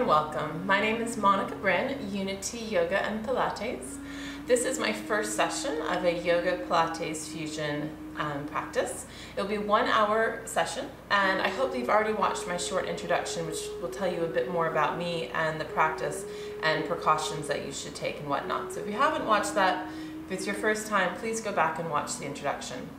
and welcome. My name is Brinn, Unity Yoga and Pilates. This is my first session of a Yoga-Pilates fusion practice. It'll be a 1 hour session, and I hope that you've already watched my short introduction, which will tell you a bit more about me and the practice and precautions that you should take and whatnot. So if you haven't watched that, if it's your first time, please go back and watch the introduction.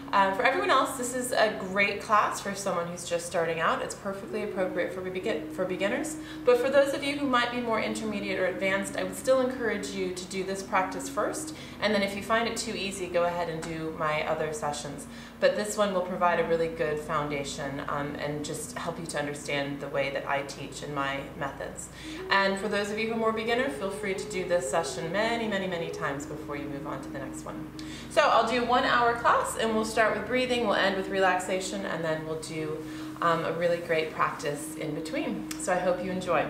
For everyone else, this is a great class for someone who's just starting out. It's perfectly appropriate for beginners. But for those of you who might be more intermediate or advanced, I would still encourage you to do this practice first. And then if you find it too easy, go ahead and do my other sessions. But this one will provide a really good foundation and just help you to understand the way that I teach and my methods. And for those of you who are more beginner, feel free to do this session many times before you move on to the next one. So I'll do a 1 hour class, and we'll start with breathing, we'll end with relaxation, and then we'll do a really great practice in between. So I hope you enjoy.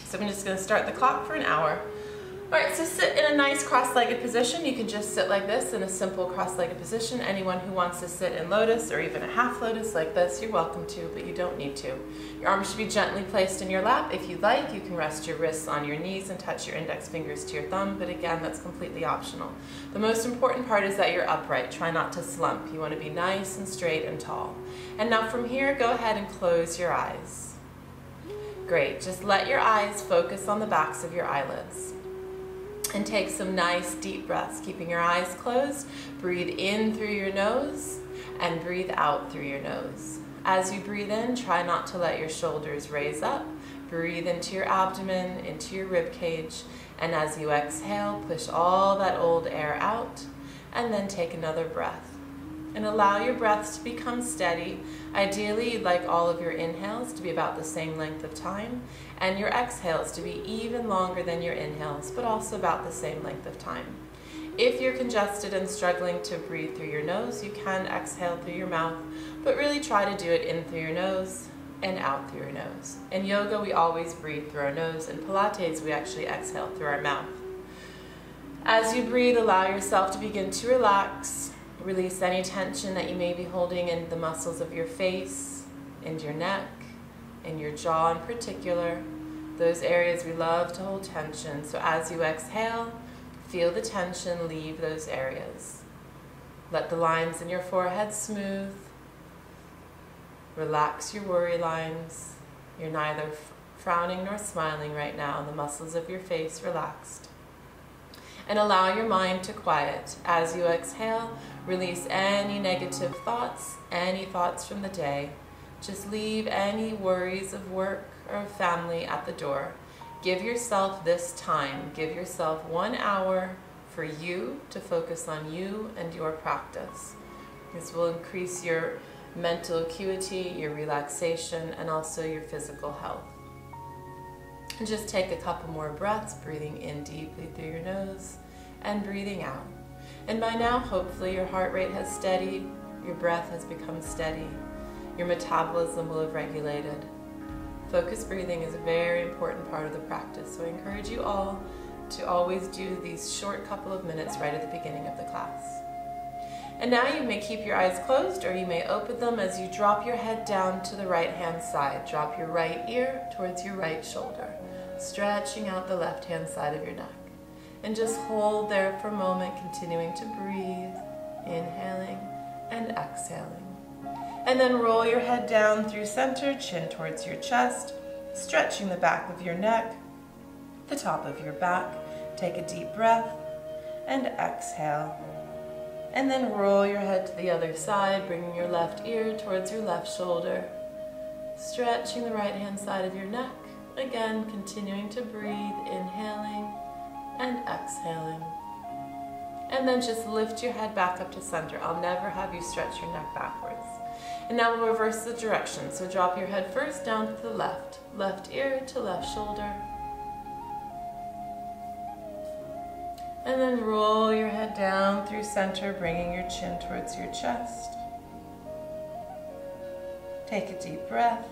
So I'm just going to start the clock for an hour. Alright, so sit in a nice cross-legged position. You can just sit like this in a simple cross-legged position. Anyone who wants to sit in lotus or even a half lotus like this, you're welcome to, but you don't need to. Your arms should be gently placed in your lap. If you'd like, you can rest your wrists on your knees and touch your index fingers to your thumb, but again, that's completely optional. The most important part is that you're upright. Try not to slump. You want to be nice and straight and tall. And now from here, go ahead and close your eyes. Great. Just let your eyes focus on the backs of your eyelids. And take some nice deep breaths, keeping your eyes closed. Breathe in through your nose and breathe out through your nose. As you breathe in, try not to let your shoulders raise up. Breathe into your abdomen, into your rib cage, and as you exhale, push all that old air out, and then take another breath. And allow your breaths to become steady. Ideally, you'd like all of your inhales to be about the same length of time, and your exhales to be even longer than your inhales, but also about the same length of time. If you're congested and struggling to breathe through your nose, you can exhale through your mouth, but really try to do it in through your nose and out through your nose. In yoga, we always breathe through our nose. In Pilates, we actually exhale through our mouth. As you breathe, allow yourself to begin to relax. Release any tension that you may be holding in the muscles of your face, in your neck, in your jaw in particular. Those areas we love to hold tension. So as you exhale, feel the tension leave those areas. Let the lines in your forehead smooth. Relax your worry lines. You're neither frowning nor smiling right now, and the muscles of your face relaxed. And allow your mind to quiet. As you exhale, release any negative thoughts, any thoughts from the day. Just leave any worries of work or of family at the door. Give yourself this time. Give yourself 1 hour for you to focus on you and your practice. This will increase your mental acuity, your relaxation, and also your physical health. And just take a couple more breaths, breathing in deeply through your nose and breathing out. And by now, hopefully, your heart rate has steadied, your breath has become steady, your metabolism will have regulated. Focused breathing is a very important part of the practice, so I encourage you all to always do these short couple of minutes right at the beginning of the class. And now you may keep your eyes closed, or you may open them as you drop your head down to the right-hand side. Drop your right ear towards your right shoulder, stretching out the left-hand side of your neck. And just hold there for a moment, continuing to breathe, inhaling and exhaling. And then roll your head down through center, chin towards your chest, stretching the back of your neck, the top of your back. Take a deep breath and exhale. And then roll your head to the other side, bringing your left ear towards your left shoulder, stretching the right-hand side of your neck. Again, continuing to breathe, inhaling and exhaling. And then just lift your head back up to center. I'll never have you stretch your neck backwards. And now we'll reverse the direction. So drop your head first down to the left. Left ear to left shoulder. And then roll your head down through center, bringing your chin towards your chest. Take a deep breath.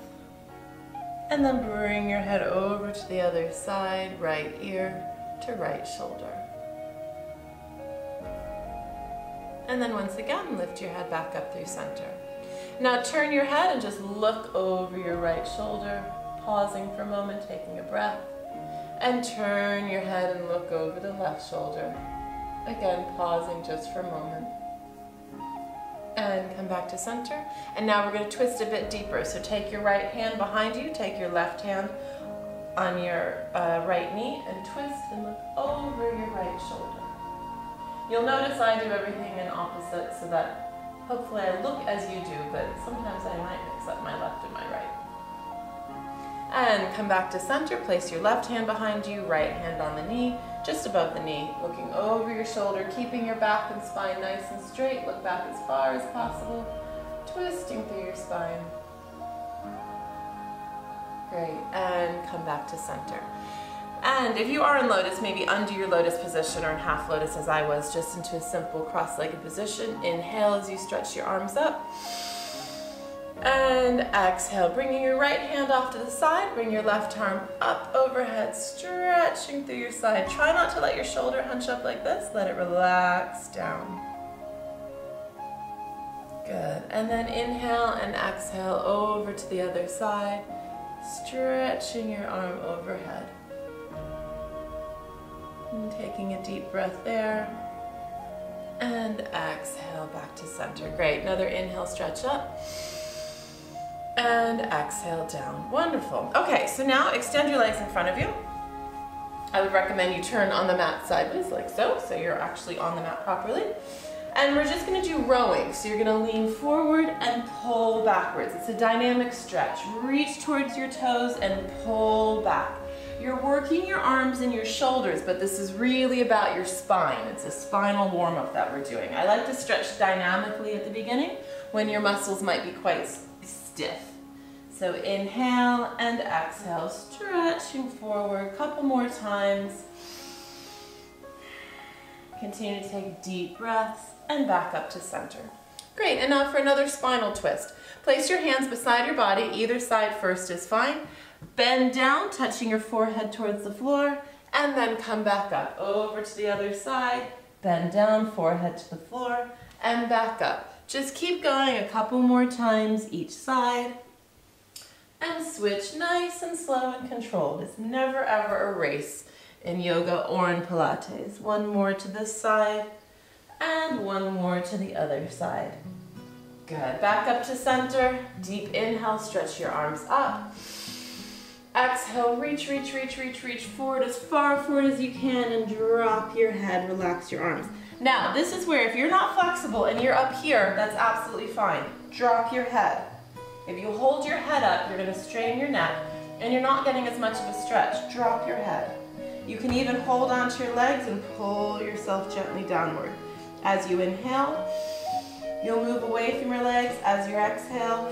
And then bring your head over to the other side, right ear to right shoulder. And then once again, lift your head back up through center. Now turn your head and just look over your right shoulder. Pausing for a moment, taking a breath. And turn your head and look over the left shoulder. Again, pausing just for a moment. And come back to center. And now we're going to twist a bit deeper. So take your right hand behind you, take your left hand on your right knee, and twist and look over your right shoulder. You'll notice I do everything in opposite so that hopefully I look as you do, but sometimes I might mix up my left and my right. And come back to center, place your left hand behind you, right hand on the knee, just above the knee, looking over your shoulder, keeping your back and spine nice and straight. Look back as far as possible, twisting through your spine. Great, and come back to center. And if you are in lotus, maybe undo your lotus position or in half lotus as I was, just into a simple cross-legged position. Inhale as you stretch your arms up. And exhale, bringing your right hand off to the side, bring your left arm up overhead, stretching through your side. Try not to let your shoulder hunch up like this, let it relax down. Good, and then inhale and exhale over to the other side, stretching your arm overhead. And taking a deep breath there, and exhale back to center. Great, another inhale, stretch up. And exhale down. Wonderful. Okay, so now extend your legs in front of you. I would recommend you turn on the mat sideways like so you're actually on the mat properly. And we're just going to do rowing. So you're going to lean forward and pull backwards. It's a dynamic stretch. Reach towards your toes and pull back. You're working your arms and your shoulders, but this is really about your spine. It's a spinal warm-up that we're doing. I like to stretch dynamically at the beginning when your muscles might be quite stiff. So inhale and exhale, stretching forward a couple more times. Continue to take deep breaths and back up to center. Great, and now for another spinal twist. Place your hands beside your body, either side first is fine. Bend down, touching your forehead towards the floor, and then come back up. Over to the other side, bend down, forehead to the floor, and back up. Just keep going a couple more times each side. And switch nice and slow and controlled. It's never ever a race in yoga or in Pilates. One more to this side, and one more to the other side. Good, back up to center. Deep inhale, stretch your arms up. Exhale, reach forward as far forward as you can and drop your head, relax your arms. Now, this is where if you're not flexible and you're up here, that's absolutely fine. Drop your head. If you hold your head up, you're going to strain your neck and you're not getting as much of a stretch. Drop your head. You can even hold onto your legs and pull yourself gently downward. As you inhale, you'll move away from your legs. As you exhale,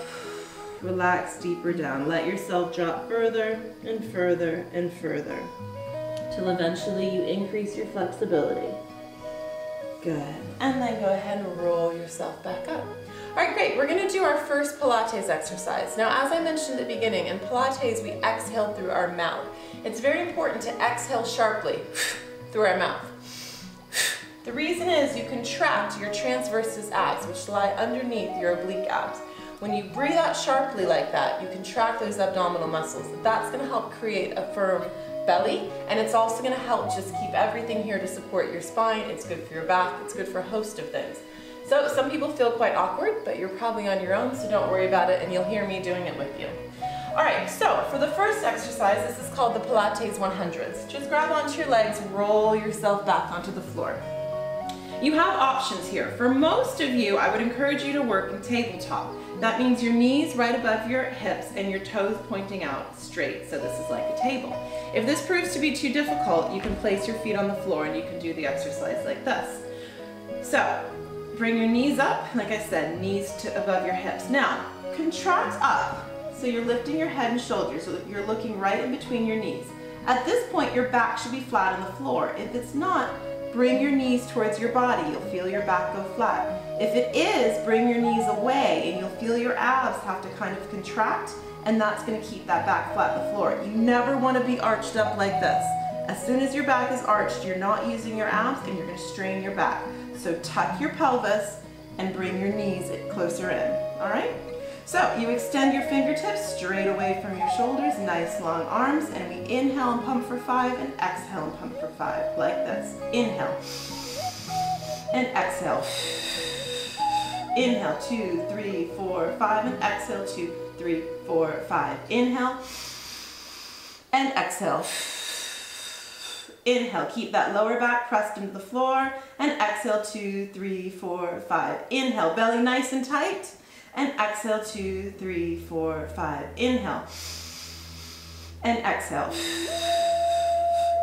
relax deeper down. Let yourself drop further and further and further till eventually you increase your flexibility. Good. And then go ahead and roll yourself back up. All right, great. We're going to do our first Pilates exercise. Now, as I mentioned at the beginning, in Pilates, we exhale through our mouth. It's very important to exhale sharply through our mouth. The reason is you contract your transversus abs, which lie underneath your oblique abs. When you breathe out sharply like that, you contract those abdominal muscles. That's going to help create a firm belly, and it's also going to help just keep everything here to support your spine. It's good for your back. It's good for a host of things. So some people feel quite awkward, but you're probably on your own, so don't worry about it, and you'll hear me doing it with you. All right, so for the first exercise, this is called the Pilates 100s. Just grab onto your legs, roll yourself back onto the floor. You have options here. For most of you, I would encourage you to work in tabletop. That means your knees right above your hips and your toes pointing out straight, so this is like a table. If this proves to be too difficult, you can place your feet on the floor and you can do the exercise like this. So, bring your knees up, like I said, knees to above your hips. Now, contract up, so you're lifting your head and shoulders, so you're looking right in between your knees. At this point, your back should be flat on the floor. If it's not, bring your knees towards your body. You'll feel your back go flat. If it is, bring your knees away, and you'll feel your abs have to kind of contract, and that's going to keep that back flat on the floor. You never want to be arched up like this. As soon as your back is arched, you're not using your abs, and you're going to strain your back. So tuck your pelvis and bring your knees closer in, all right? So you extend your fingertips straight away from your shoulders, nice long arms, and we inhale and pump for 5 and exhale and pump for 5, like this. Inhale and exhale. Inhale, 2, 3, 4, 5, and exhale, 2, 3, 4, 5. Inhale and exhale. Inhale, keep that lower back pressed into the floor, and exhale, 2, 3, 4, 5. Inhale, belly nice and tight, and exhale, 2, 3, 4, 5. Inhale and exhale.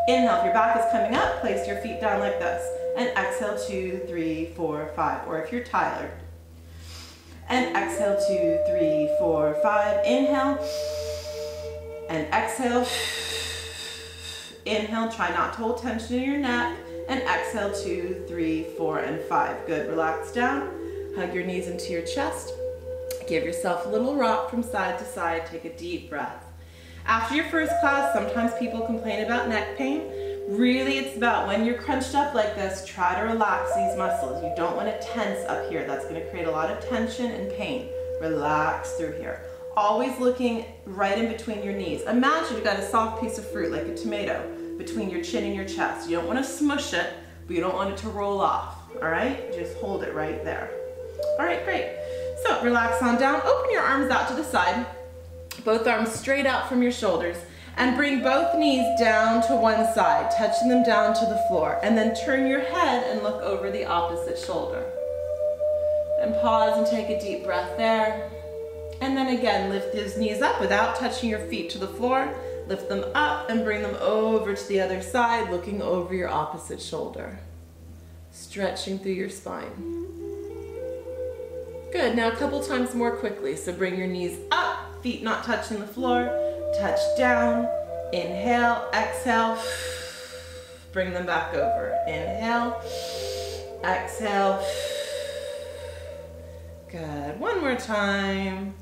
Inhale, if your back is coming up, place your feet down like this, and exhale, 2, 3, 4, 5, or if you're tired. And exhale, 2, 3, 4, 5. Inhale and exhale. Inhale, try not to hold tension in your neck, and exhale, 2, 3, 4, and 5. Good, relax down, hug your knees into your chest, give yourself a little rock from side to side, take a deep breath. After your first class, sometimes people complain about neck pain. Really, it's about when you're crunched up like this, try to relax these muscles. You don't want to tense up here. That's going to create a lot of tension and pain. Relax through here. Always looking right in between your knees. Imagine you've got a soft piece of fruit, like a tomato, between your chin and your chest. You don't want to smush it, but you don't want it to roll off, all right? Just hold it right there. All right, great. So relax on down, open your arms out to the side, both arms straight out from your shoulders, and bring both knees down to one side, touching them down to the floor, and then turn your head and look over the opposite shoulder. And pause and take a deep breath there. And then again, lift those knees up without touching your feet to the floor. Lift them up and bring them over to the other side, looking over your opposite shoulder. Stretching through your spine. Good, now a couple times more quickly. So bring your knees up, feet not touching the floor. Touch down, inhale, exhale. Bring them back over. Inhale, exhale. Good, one more time.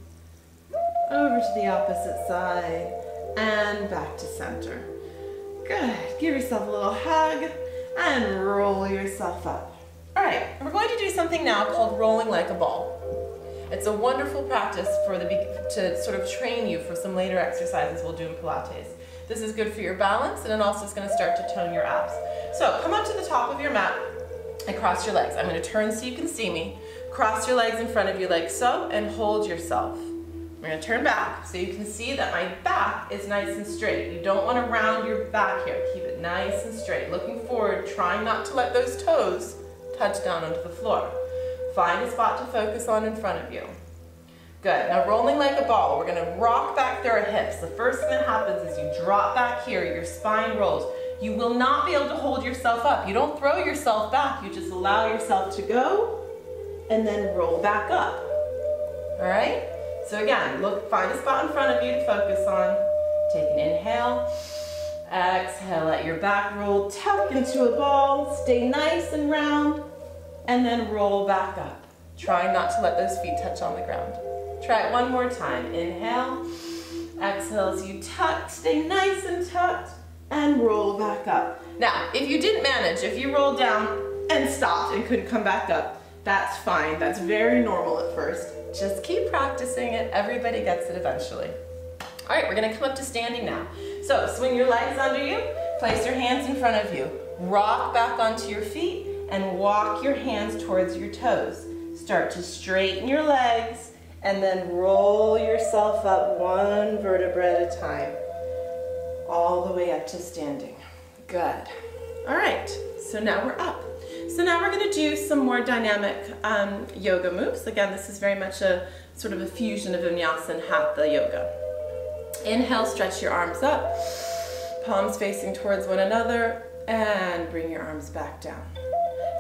Over to the opposite side and back to center. Good, give yourself a little hug and roll yourself up. All right, we're going to do something now called rolling like a ball. It's a wonderful practice to sort of train you for some later exercises we'll do in Pilates. This is good for your balance, and it also is going to start to tone your abs. So come up to the top of your mat and cross your legs. I'm going to turn so you can see me. Cross your legs in front of you like so, and hold yourself. We're going to turn back so you can see that my back is nice and straight. You don't want to round your back here. Keep it nice and straight. Looking forward, trying not to let those toes touch down onto the floor. Find a spot to focus on in front of you. Good. Now rolling like a ball, we're going to rock back through our hips. The first thing that happens is you drop back here, your spine rolls. You will not be able to hold yourself up. You don't throw yourself back, you just allow yourself to go and then roll back up. All right? So again, look, find a spot in front of you to focus on. Take an inhale, exhale, let your back roll, tuck into a ball, stay nice and round, and then roll back up. Try not to let those feet touch on the ground. Try it one more time. Inhale, exhale as you tuck, stay nice and tucked, and roll back up. Now, if you didn't manage, if you rolled down and stopped and couldn't come back up, that's fine. That's very normal at first. Just keep practicing it. Everybody gets it eventually. All right, we're gonna come up to standing now. So swing your legs under you, place your hands in front of you. Rock back onto your feet and walk your hands towards your toes. Start to straighten your legs and then roll yourself up one vertebra at a time, all the way up to standing. Good. All right, so now we're up. So now we're going to do some more dynamic yoga moves. Again, this is very much a sort of a fusion of vinyasa and hatha yoga. Inhale, stretch your arms up, palms facing towards one another, and bring your arms back down.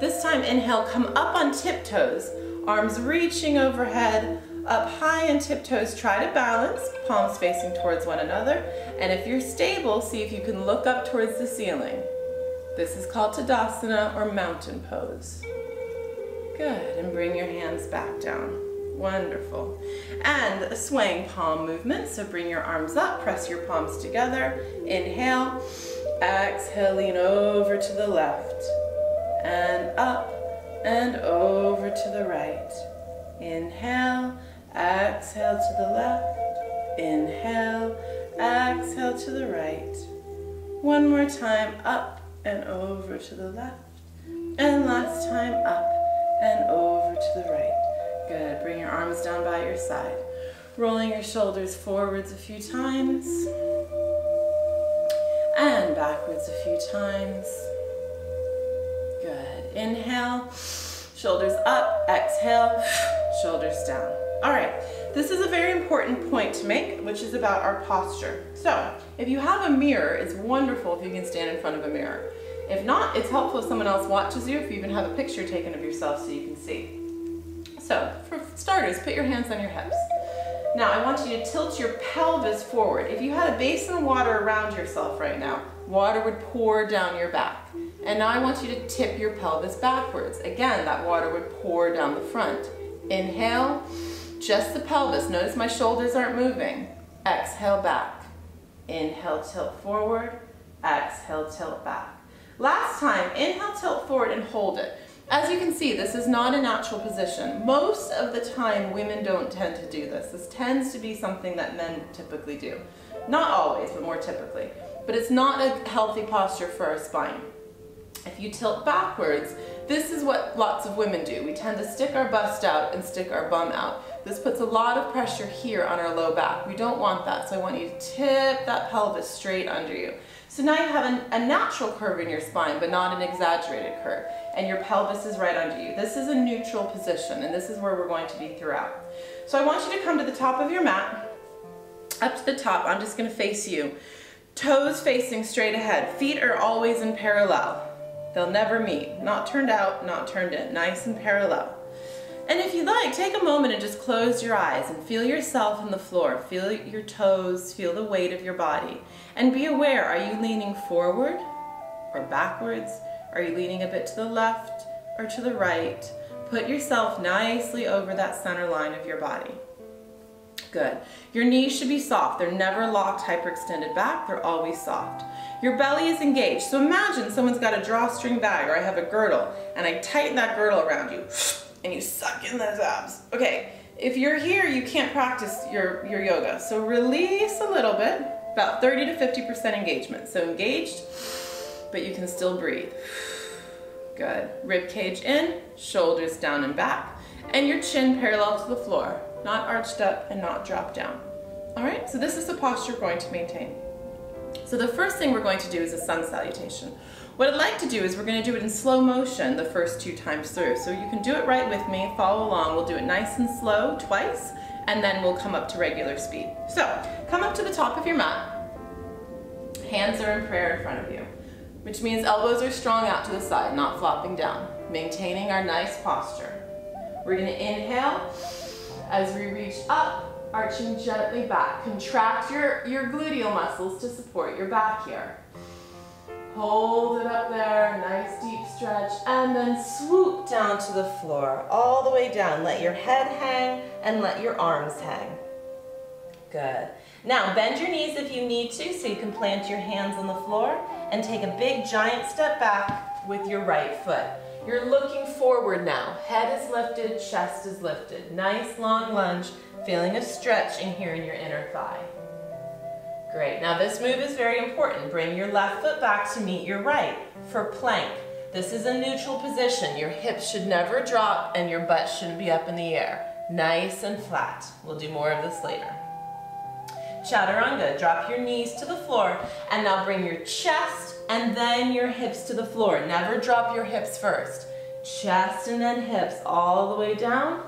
This time, inhale, come up on tiptoes, arms reaching overhead, up high in tiptoes, try to balance, palms facing towards one another, and if you're stable, see if you can look up towards the ceiling. This is called Tadasana or mountain pose. Good, and bring your hands back down. Wonderful. And a swaying palm movement, so bring your arms up, press your palms together, inhale, exhale, lean over to the left, and up, and over to the right. Inhale, Exhale to the left. Inhale. Exhale to the right. One more time, up and over to the left. And last time, up and over to the right. Good. Bring your arms down by your side. Rolling your shoulders forwards a few times. And backwards a few times. Good. Inhale, shoulders up. Exhale, shoulders down. All right. This is a very important point to make, which is about our posture. So, if you have a mirror, it's wonderful if you can stand in front of a mirror. If not, it's helpful if someone else watches you, if you even have a picture taken of yourself so you can see. So, for starters, put your hands on your hips. Now, I want you to tilt your pelvis forward. If you had a basin of water around yourself right now, water would pour down your back. And now I want you to tip your pelvis backwards. Again, that water would pour down the front. Inhale. Just the pelvis. Notice my shoulders aren't moving. Exhale back. Inhale, tilt forward. Exhale, tilt back. Last time, inhale, tilt forward and hold it. As you can see, this is not a natural position. Most of the time, women don't tend to do this. This tends to be something that men typically do. Not always, but more typically. But it's not a healthy posture for our spine. If you tilt backwards, this is what lots of women do. We tend to stick our bust out and stick our bum out. This puts a lot of pressure here on our low back. We don't want that, so I want you to tip that pelvis straight under you. So now you have a natural curve in your spine, but not an exaggerated curve, and your pelvis is right under you. This is a neutral position, and this is where we're going to be throughout. So I want you to come to the top of your mat, up to the top. I'm just going to face you. Toes facing straight ahead. Feet are always in parallel. They'll never meet. Not turned out, not turned in. Nice and parallel. And if you like, take a moment and just close your eyes and feel yourself on the floor. Feel your toes, feel the weight of your body. And be aware, are you leaning forward or backwards? Are you leaning a bit to the left or to the right? Put yourself nicely over that center line of your body. Good. Your knees should be soft. They're never locked, hyperextended back. They're always soft. Your belly is engaged. So imagine someone's got a drawstring bag, or I have a girdle, and I tighten that girdle around you, and you suck in those abs. Okay, if you're here, you can't practice your yoga. So release a little bit, about 30 to 50% engagement. So engaged, but you can still breathe. Good. Rib cage in, shoulders down and back, and your chin parallel to the floor. Not arched up and not dropped down. All right, so this is the posture we're going to maintain. So the first thing we're going to do is a sun salutation. What I'd like to do is we're going to do it in slow motion the first 2 times through. So you can do it right with me, follow along. We'll do it nice and slow twice, and then we'll come up to regular speed. So come up to the top of your mat. Hands are in prayer in front of you, which means elbows are strong out to the side, not flopping down, maintaining our nice posture. We're going to inhale as we reach up, arching gently back. Contract your gluteal muscles to support your back here. Hold it up there, nice deep stretch, and then swoop down to the floor, all the way down. Let your head hang and let your arms hang. Good. Now bend your knees if you need to, so you can plant your hands on the floor and take a big giant step back with your right foot. You're looking forward now. Head is lifted, chest is lifted. Nice long lunge, feeling a stretch in here in your inner thigh. Great. Now this move is very important. Bring your left foot back to meet your right for plank. This is a neutral position. Your hips should never drop and your butt shouldn't be up in the air. Nice and flat. We'll do more of this later. Chaturanga. Drop your knees to the floor and now bring your chest and then your hips to the floor. Never drop your hips first. Chest and then hips all the way down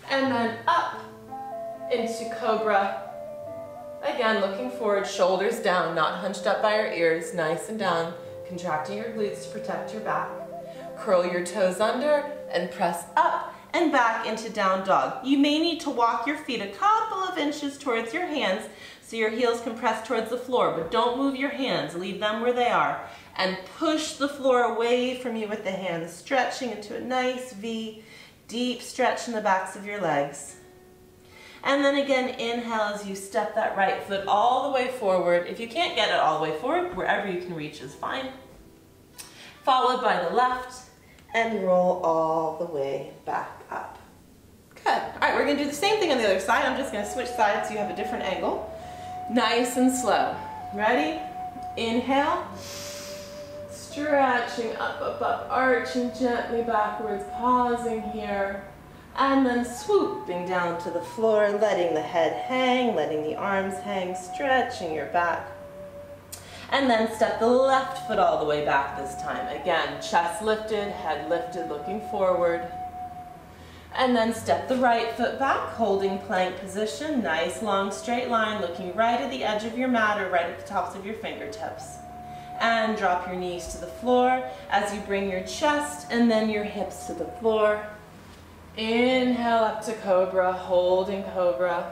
and then up into Cobra. Again, looking forward, shoulders down, not hunched up by our ears, nice and down, contracting your glutes to protect your back. Curl your toes under and press up and back into down dog. You may need to walk your feet a couple of inches towards your hands so your heels can press towards the floor, but don't move your hands, leave them where they are. And push the floor away from you with the hands, stretching into a nice V, deep stretch in the backs of your legs. And then again, inhale as you step that right foot all the way forward. If you can't get it all the way forward, wherever you can reach is fine. Followed by the left, and roll all the way back up. Good. All right, we're gonna do the same thing on the other side. I'm just gonna switch sides so you have a different angle. Nice and slow. Ready? Inhale. Stretching up, up, up, arching gently backwards, pausing here. And then swooping down to the floor, letting the head hang, letting the arms hang, stretching your back. And then step the left foot all the way back this time. Again, chest lifted, head lifted, looking forward. And then step the right foot back, holding plank position. Nice long straight line, looking right at the edge of your mat or right at the tops of your fingertips. And drop your knees to the floor as you bring your chest and then your hips to the floor. Inhale up to cobra, holding cobra.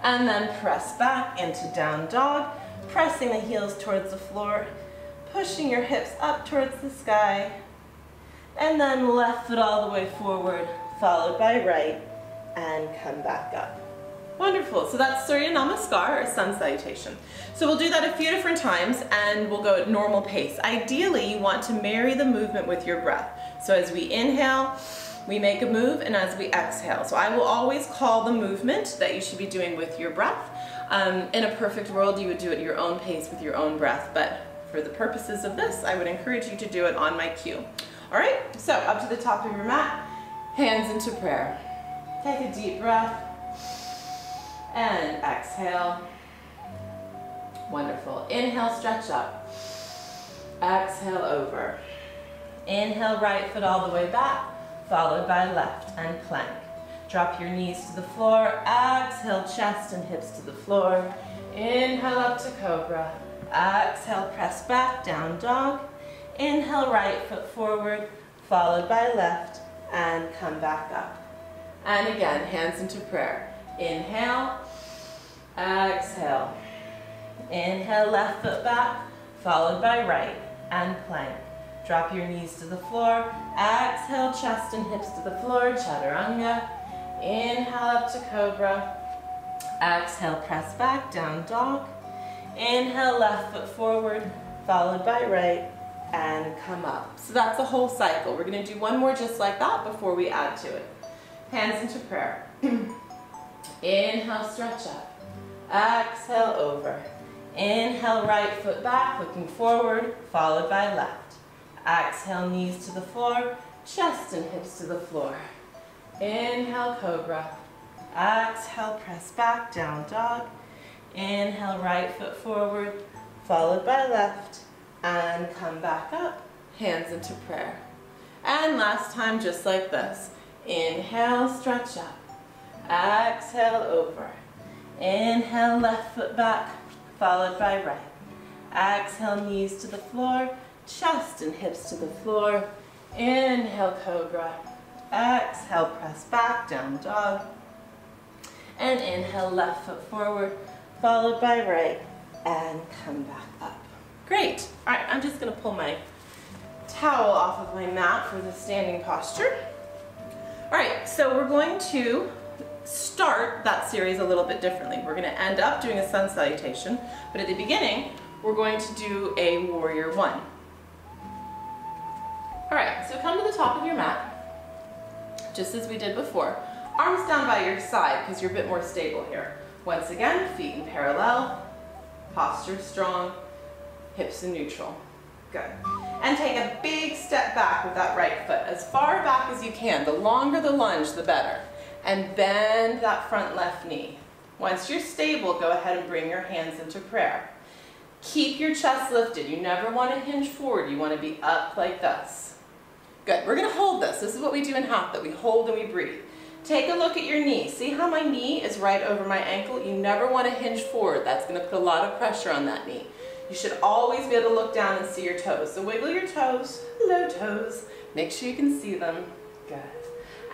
And then press back into down dog, pressing the heels towards the floor, pushing your hips up towards the sky. And then left foot all the way forward, followed by right, and come back up. Wonderful, so that's Surya Namaskar, or sun salutation. So we'll do that a few different times and we'll go at normal pace. Ideally, you want to marry the movement with your breath. So as we inhale, we make a move, and as we exhale. So I will always call the movement that you should be doing with your breath. In a perfect world, you would do it at your own pace with your own breath, but for the purposes of this, I would encourage you to do it on my cue. All right, so up to the top of your mat, hands into prayer. Take a deep breath and exhale. Wonderful. Inhale, stretch up. Exhale, over. Inhale, right foot all the way back, followed by left and plank. Drop your knees to the floor. Exhale, chest and hips to the floor. Inhale up to cobra. Exhale, press back, down dog. Inhale, right foot forward, followed by left, and come back up. And again, hands into prayer. Inhale, exhale. Inhale, left foot back, followed by right, and plank. Drop your knees to the floor. Exhale, chest and hips to the floor, chaturanga. Inhale up to cobra. Exhale, press back, down dog. Inhale, left foot forward, followed by right, and come up. So that's the whole cycle. We're going to do one more just like that before we add to it. Hands into prayer. Inhale, stretch up. Exhale, over. Inhale, right foot back, looking forward, followed by left. Exhale, knees to the floor, chest and hips to the floor. Inhale, cobra. Exhale, press back, down dog. Inhale, right foot forward, followed by left, and come back up. Hands into prayer. And last time, just like this. Inhale, stretch up. Exhale, over. Inhale, left foot back, followed by right. Exhale, knees to the floor, chest and hips to the floor. Inhale, cobra. Exhale, press back, down dog. And inhale, left foot forward, followed by right, and come back up. Great. All right, I'm just going to pull my towel off of my mat for the standing posture. All right, so we're going to start that series a little bit differently. We're going to end up doing a sun salutation, but at the beginning, we're going to do a warrior one. All right, so come to the top of your mat, just as we did before. Arms down by your side because you're a bit more stable here. Once again, feet in parallel, posture strong, hips in neutral. Good. And take a big step back with that right foot, as far back as you can. The longer the lunge, the better. And bend that front left knee. Once you're stable, go ahead and bring your hands into prayer. Keep your chest lifted. You never want to hinge forward. You want to be up like this. Good. We're going to hold this. This is what we do in Hatha. We hold and we breathe. Take a look at your knee. See how my knee is right over my ankle? You never want to hinge forward. That's going to put a lot of pressure on that knee. You should always be able to look down and see your toes. So wiggle your toes, low toes. Make sure you can see them. Good.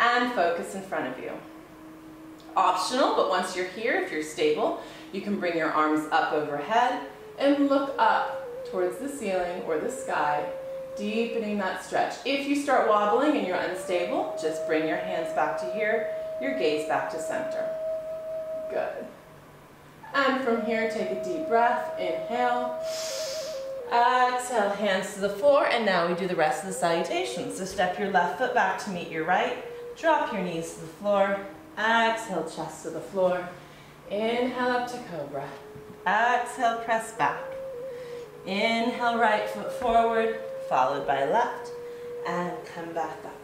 And focus in front of you. Optional, but once you're here, if you're stable, you can bring your arms up overhead and look up towards the ceiling or the sky, deepening that stretch. If you start wobbling and you're unstable, just bring your hands back to here, your gaze back to center. Good. And from here, take a deep breath. Inhale. Exhale, hands to the floor, and now we do the rest of the salutation. So step your left foot back to meet your right. Drop your knees to the floor. Exhale, chest to the floor. Inhale up to cobra. Exhale, press back. Inhale, right foot forward, followed by left, and come back up.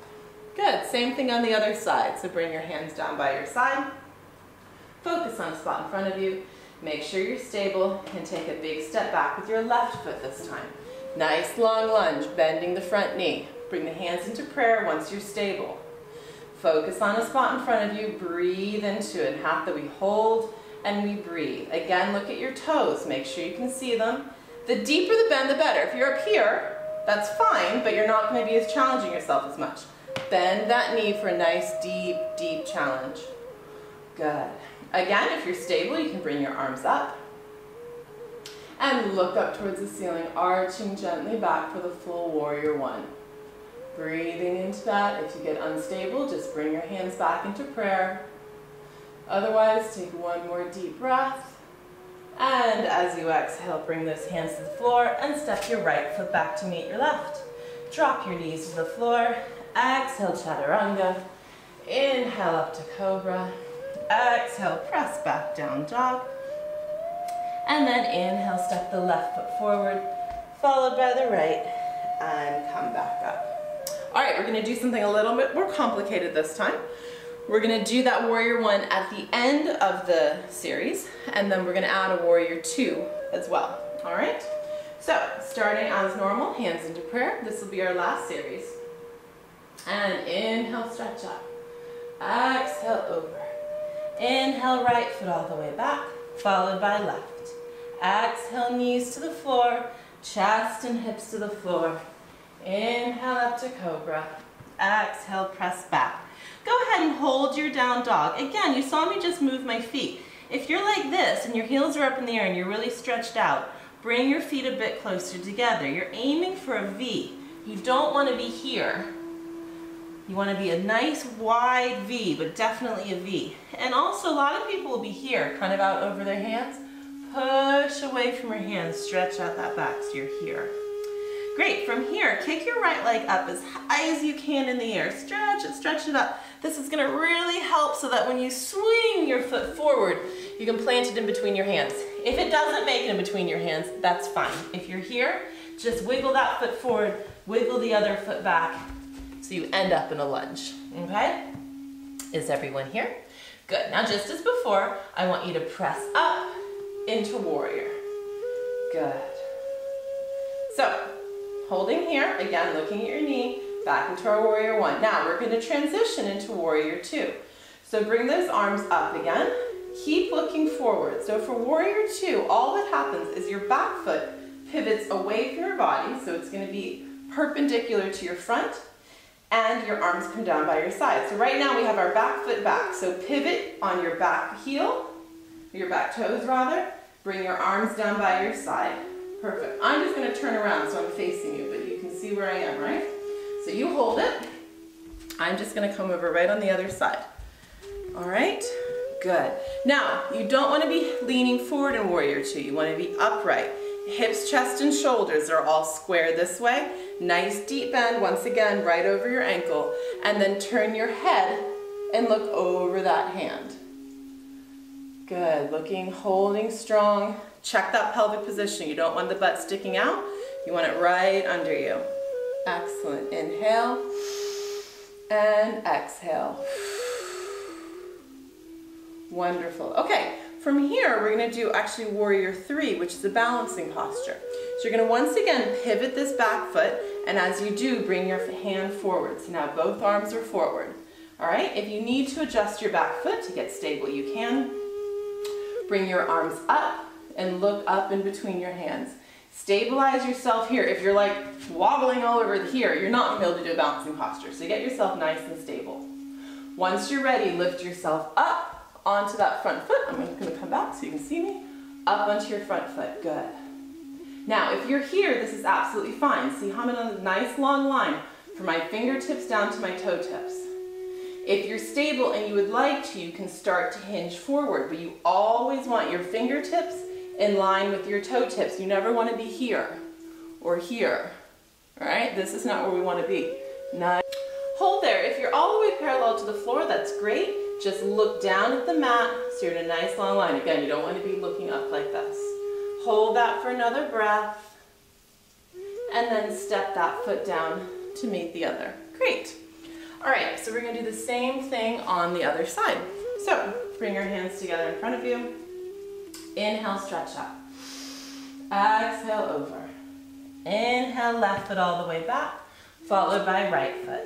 Good, same thing on the other side. So bring your hands down by your side. Focus on a spot in front of you. Make sure you're stable and take a big step back with your left foot this time. Nice long lunge, bending the front knee. Bring the hands into prayer once you're stable. Focus on a spot in front of you. Breathe into it. Hatha, we hold and we breathe. Again, look at your toes. Make sure you can see them. The deeper the bend, the better. If you're up here, that's fine, but you're not going to be as challenging yourself as much. Bend that knee for a nice, deep, deep challenge. Good. Again, if you're stable, you can bring your arms up and look up towards the ceiling, arching gently back for the full warrior one. Breathing into that. If you get unstable, just bring your hands back into prayer. Otherwise, take one more deep breath. And as you exhale, bring those hands to the floor and step your right foot back to meet your left. Drop your knees to the floor. Exhale, chaturanga. Inhale up to cobra. Exhale, press back down dog. And then inhale, step the left foot forward, followed by the right, and come back up. All right, we're gonna do something a little bit more complicated this time. We're gonna do that warrior one at the end of the series, and then we're gonna add a warrior two as well, all right? So, starting as normal, hands into prayer. This will be our last series. And inhale, stretch up. Exhale, over. Inhale, right foot all the way back, followed by left. Exhale, knees to the floor, chest and hips to the floor. Inhale up to cobra. Exhale, press back. Go ahead and hold your down dog. Again, you saw me just move my feet. If you're like this and your heels are up in the air and you're really stretched out, bring your feet a bit closer together. You're aiming for a V. You don't want to be here. You want to be a nice wide V, but definitely a V. And also a lot of people will be here, kind of out over their hands. Push away from your hands, stretch out that back so you're here. Great, from here, kick your right leg up as high as you can in the air. Stretch it up. This is gonna really help so that when you swing your foot forward, you can plant it in between your hands. If it doesn't make it in between your hands, that's fine. If you're here, just wiggle that foot forward, wiggle the other foot back, so you end up in a lunge, okay? Is everyone here? Good, now just as before, I want you to press up into warrior. Good. So, holding here, again, looking at your knee, back into our warrior one. Now, we're gonna transition into warrior two. So bring those arms up again. Keep looking forward. So for warrior two, all that happens is your back foot pivots away from your body, so it's gonna be perpendicular to your front, and your arms come down by your side. So right now we have our back foot back. So pivot on your back heel, your back toes rather. Bring your arms down by your side. Perfect. I'm just going to turn around so I'm facing you, but you can see where I am, right? So you hold it. I'm just going to come over right on the other side. All right? Good. Now, you don't want to be leaning forward in warrior two. You want to be upright. Hips, chest, and shoulders are all square this way. Nice deep bend, once again, right over your ankle. And then turn your head and look over that hand. Good. Looking, holding strong. Check that pelvic position. You don't want the butt sticking out. You want it right under you. Excellent. Inhale and exhale. Wonderful. Okay. From here, we're going to do actually warrior three, which is a balancing posture. So you're going to once again pivot this back foot, and as you do, bring your hand forward. So now both arms are forward. All right? If you need to adjust your back foot to get stable, you can. Bring your arms up and look up in between your hands. Stabilize yourself here. If you're like wobbling all over here, you're not going to be able to do a balancing posture. So get yourself nice and stable. Once you're ready, lift yourself up onto that front foot. I'm going to come back so you can see me. Up onto your front foot. Good. Now, if you're here, this is absolutely fine. See how I'm in a nice long line from my fingertips down to my toe tips. If you're stable and you would like to, you can start to hinge forward, but you always want your fingertips in line with your toe tips. You never want to be here or here. All right? This is not where we want to be. Nice. Hold there. If you're all the way parallel to the floor, that's great. Just look down at the mat so you're in a nice long line. Again, you don't want to be looking up like this. Hold that for another breath. And then step that foot down to meet the other. Great. All right, so we're going to do the same thing on the other side. So bring your hands together in front of you. Inhale, stretch up. Exhale, over. Inhale, left foot all the way back, followed by right foot.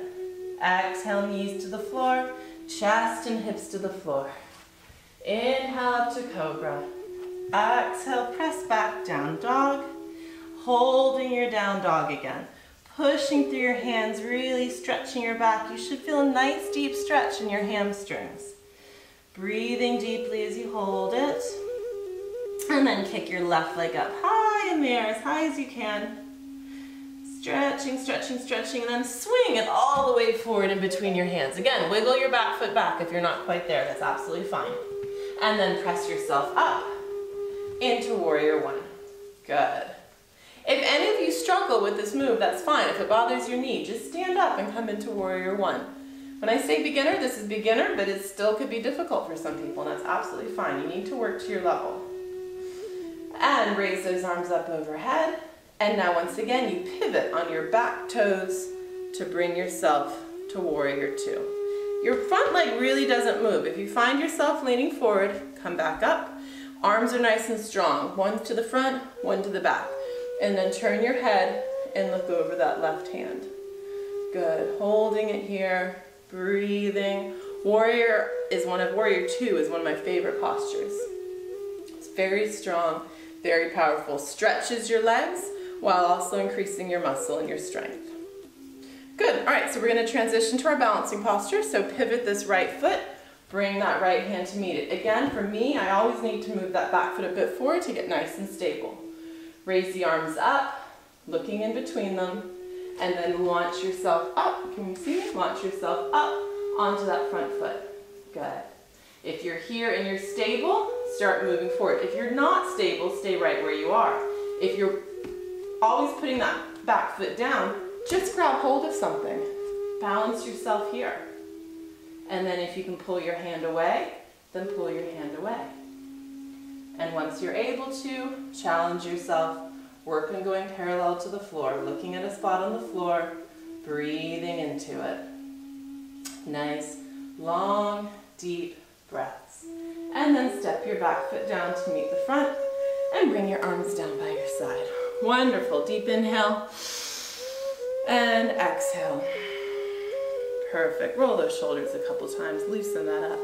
Exhale, knees to the floor, chest and hips to the floor. Inhale up to cobra. Exhale, press back, down dog. Holding your down dog again. Pushing through your hands, really stretching your back. You should feel a nice deep stretch in your hamstrings. Breathing deeply as you hold it. And then kick your left leg up high in the air, as high as you can. Stretching, stretching, stretching, and then swing it all the way forward in between your hands. Again, wiggle your back foot back if you're not quite there. That's absolutely fine. And then press yourself up into warrior one. Good. If any of you struggle with this move, that's fine. If it bothers your knee, just stand up and come into warrior one. When I say beginner, this is beginner, but it still could be difficult for some people, and that's absolutely fine. You need to work to your level. And raise those arms up overhead. And now once again, you pivot on your back toes to bring yourself to warrior two. Your front leg really doesn't move. If you find yourself leaning forward, come back up. Arms are nice and strong. One to the front, one to the back. And then turn your head and look over that left hand. Good, holding it here, breathing. Warrior two is one of my favorite postures. It's very strong, very powerful. Stretches your legs while also increasing your muscle and your strength. Good, all right, so we're gonna transition to our balancing posture. So pivot this right foot, bring that right hand to meet it. Again, for me, I always need to move that back foot a bit forward to get nice and stable. Raise the arms up, looking in between them, and then launch yourself up. Can you see? Launch yourself up onto that front foot. Good. If you're here and you're stable, start moving forward. If you're not stable, stay right where you are. If you're always putting that back foot down, just grab hold of something. Balance yourself here. And then if you can pull your hand away, then pull your hand away. And once you're able to, challenge yourself. Work on going parallel to the floor, looking at a spot on the floor, breathing into it. Nice, long, deep breaths. And then step your back foot down to meet the front and bring your arms down by your side. Wonderful. Deep inhale and exhale. Perfect. Roll those shoulders a couple times. Loosen that up.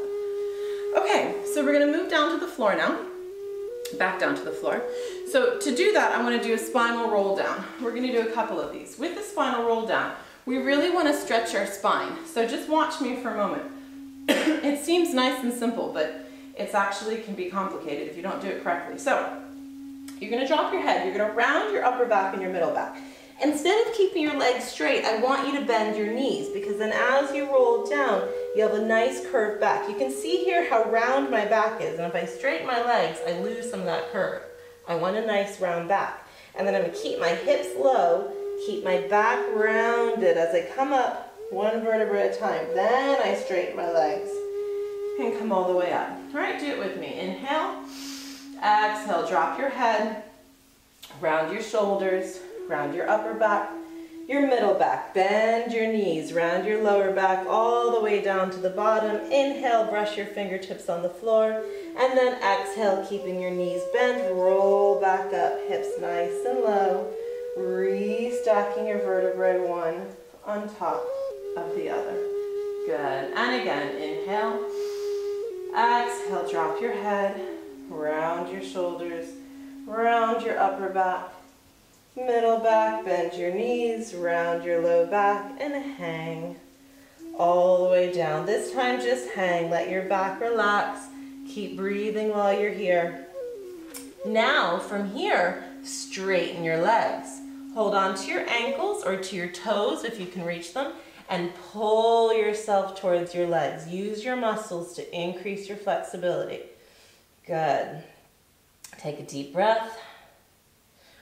Okay, so we're going to move down to the floor now. Back down to the floor. So to do that, I'm going to do a spinal roll down. We're going to do a couple of these. With the spinal roll down, we really want to stretch our spine. So just watch me for a moment. It seems nice and simple, but it's actually can be complicated if you don't do it correctly. So you're going to drop your head. You're going to round your upper back and your middle back. Instead of keeping your legs straight, I want you to bend your knees, because then as you roll down, you have a nice curved back. You can see here how round my back is, and if I straighten my legs, I lose some of that curve. I want a nice round back. And then I'm going to keep my hips low, keep my back rounded as I come up one vertebra at a time. Then I straighten my legs and come all the way up. All right, do it with me. Inhale, exhale, drop your head, round your shoulders, round your upper back, your middle back, bend your knees, round your lower back all the way down to the bottom. Inhale, brush your fingertips on the floor, and then exhale, keeping your knees bent, roll back up, hips nice and low, restacking your vertebrae one on top of the other. Good, and again, inhale, exhale, drop your head, round your shoulders, round your upper back, middle back, bend your knees, round your low back, and hang all the way down. This time just hang, let your back relax, keep breathing while you're here. Now from here, straighten your legs. Hold on to your ankles or to your toes if you can reach them, and pull yourself towards your legs. Use your muscles to increase your flexibility. Good. Take a deep breath.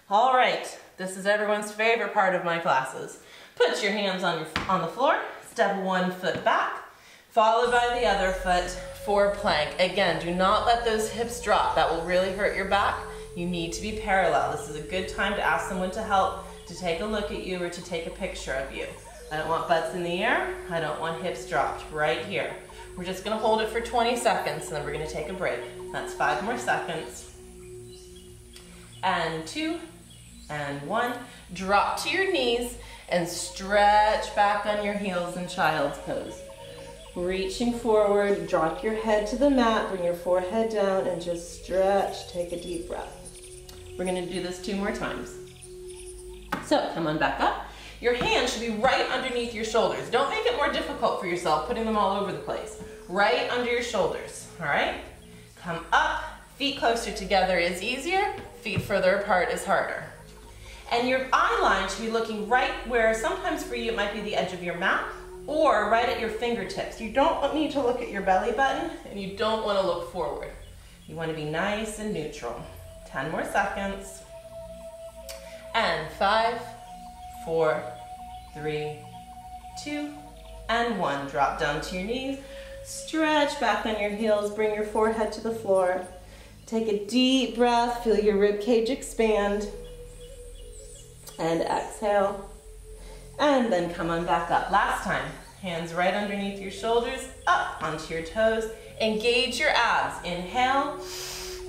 All right, this is everyone's favorite part of my classes. Put your hands on the floor, Step one foot back, followed by the other foot for plank. Again, do not let those hips drop. That will really hurt your back. You need to be parallel. This is a good time to ask someone to help, to take a look at you or to take a picture of you. I don't want butts in the air. I don't want hips dropped. Right here. We're just gonna hold it for 20 seconds and then we're gonna take a break. That's 5 more seconds. And 2, and 1. Drop to your knees and stretch back on your heels in child's pose. Reaching forward, drop your head to the mat, bring your forehead down and just stretch, take a deep breath. We're gonna do this 2 more times. So come on back up. Your hands should be right underneath your shoulders. Don't make it more difficult for yourself, putting them all over the place. Right under your shoulders, all right? Come up, feet closer together is easier, feet further apart is harder. And your eye line should be looking right where, sometimes for you it might be the edge of your mat, or right at your fingertips. You don't need to look at your belly button, and you don't want to look forward. You want to be nice and neutral. 10 more seconds. And 5, 4, 3, 2, and 1. Drop down to your knees. Stretch back on your heels. Bring your forehead to the floor. Take a deep breath. Feel your rib cage expand. And exhale. And then come on back up. Last time. Hands right underneath your shoulders. Up onto your toes. Engage your abs. Inhale.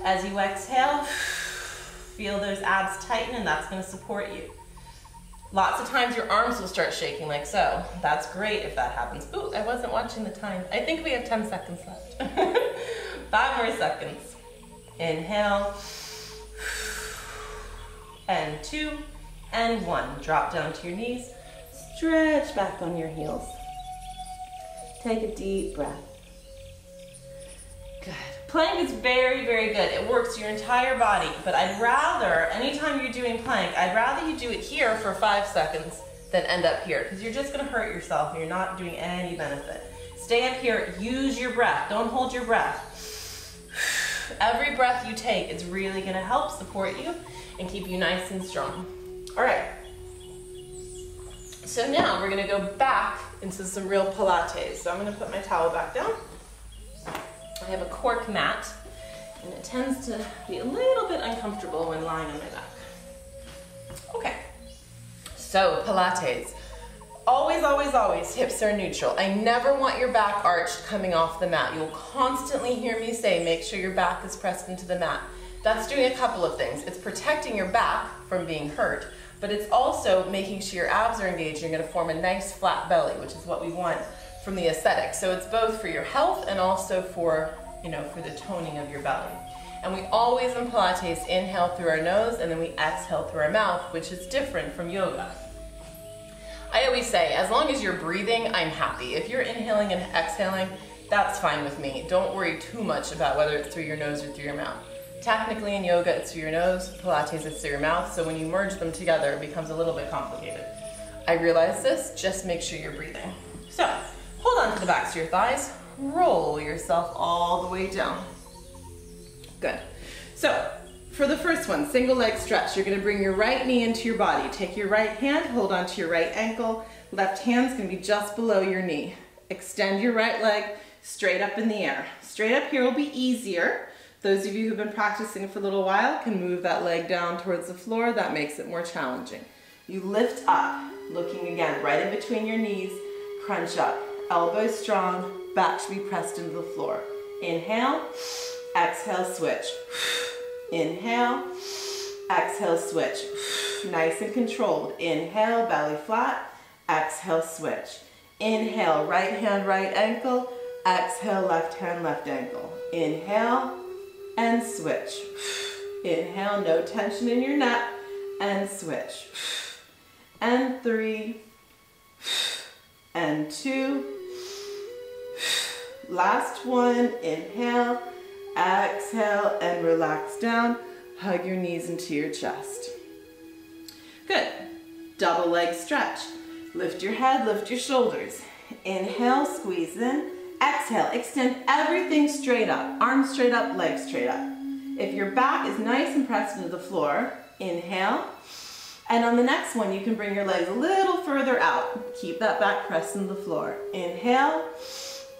As you exhale, feel those abs tighten, and that's going to support you. Lots of times your arms will start shaking like so. That's great if that happens. Ooh, I wasn't watching the time. I think we have 10 seconds left. 5 more seconds. Inhale. And 2, and 1. Drop down to your knees. Stretch back on your heels. Take a deep breath. Good. Plank is very, very good. It works your entire body, but I'd rather, anytime you're doing plank, I'd rather you do it here for 5 seconds than end up here, because you're just gonna hurt yourself and you're not doing any benefit. Stay up here, use your breath, don't hold your breath. Every breath you take is really gonna help support you and keep you nice and strong. All right, so now we're gonna go back into some real Pilates. So I'm gonna put my towel back down. I have a cork mat, and it tends to be a little bit uncomfortable when lying on my back. Okay, so Pilates. Always, always, always, hips are neutral. I never want your back arched coming off the mat. You'll constantly hear me say, make sure your back is pressed into the mat. That's doing a couple of things. It's protecting your back from being hurt, but it's also making sure your abs are engaged. You're gonna form a nice flat belly, which is what we want from the aesthetic. So it's both for your health and also for, for the toning of your belly. And we always in Pilates inhale through our nose and then we exhale through our mouth, which is different from yoga. I always say, as long as you're breathing, I'm happy. If you're inhaling and exhaling, that's fine with me. Don't worry too much about whether it's through your nose or through your mouth. Technically in yoga, it's through your nose, Pilates is through your mouth, so when you merge them together, it becomes a little bit complicated. I realize this, just make sure you're breathing. So, hold on to the backs of your thighs, roll yourself all the way down. Good. So, for the first one, single leg stretch, you're gonna bring your right knee into your body. Take your right hand, hold on to your right ankle, left hand's gonna be just below your knee. Extend your right leg straight up in the air. Straight up here will be easier. Those of you who've been practicing for a little while can move that leg down towards the floor. That makes it more challenging. You lift up, looking again right in between your knees, crunch up. Elbows strong, back should be pressed into the floor. Inhale, exhale, switch. Inhale, exhale, switch. Nice and controlled. Inhale, belly flat, exhale, switch. Inhale, right hand, right ankle, exhale, left hand, left ankle. Inhale, and switch. Inhale, no tension in your neck, and switch. And 3, and 2. Last one, inhale, exhale, and relax down. Hug your knees into your chest. Good. Double leg stretch. Lift your head, lift your shoulders. Inhale, squeeze in. Exhale, extend everything straight up. Arms straight up, legs straight up. If your back is nice and pressed into the floor, inhale. And on the next one, you can bring your legs a little further out. Keep that back pressed into the floor. Inhale,